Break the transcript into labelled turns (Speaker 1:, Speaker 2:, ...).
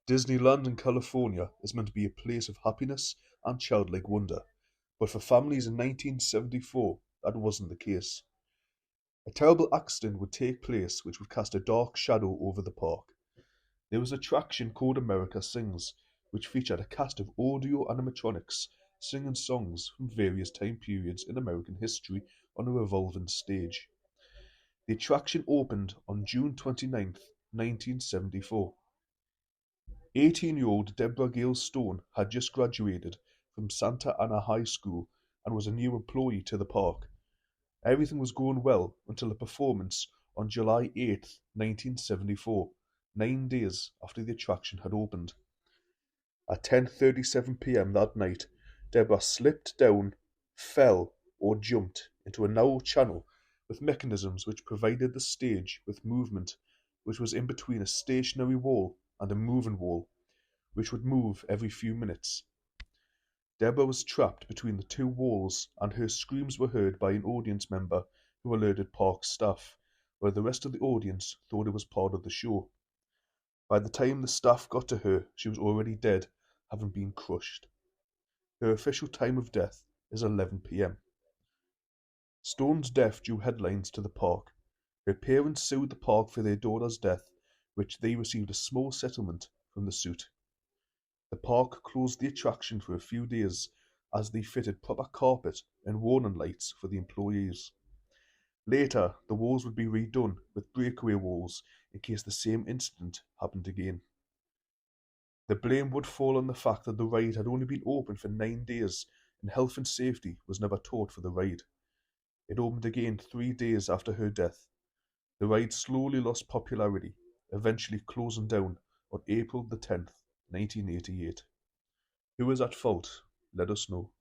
Speaker 1: Disneyland in California is meant to be a place of happiness and childlike wonder, but for families in 1974, that wasn't the case. A terrible accident would take place which would cast a dark shadow over the park. There was an attraction called America Sings, which featured a cast of audio animatronics singing songs from various time periods in American history on a revolving stage. The attraction opened on June 29th, 1974. 18-year-old Deborah Stone had just graduated from Santa Ana High School and was a new employee to the park. Everything was going well until a performance on July 8th, 1974, 9 days after the attraction had opened. At 10:37 p.m. that night, Deborah slipped down, fell, or jumped into a narrow channel with mechanisms which provided the stage with movement, which was in between a stationary wall and a moving wall, which would move every few minutes. Deborah was trapped between the two walls, and her screams were heard by an audience member who alerted park staff, while the rest of the audience thought it was part of the show. By the time the staff got to her, she was already dead, having been crushed. Her official time of death is 11 p.m. Stone's death drew headlines to the park. Her parents sued the park for their daughter's death, which they received a small settlement from the suit. The park closed the attraction for a few days as they fitted proper carpet and warning lights for the employees. Later, the walls would be redone with breakaway walls in case the same incident happened again. The blame would fall on the fact that the ride had only been open for 9 days and health and safety was never taught for the ride. It opened again 3 days after her death. The ride slowly lost popularity, eventually closing down on April the 10th, 1988. Who is at fault? Let us know.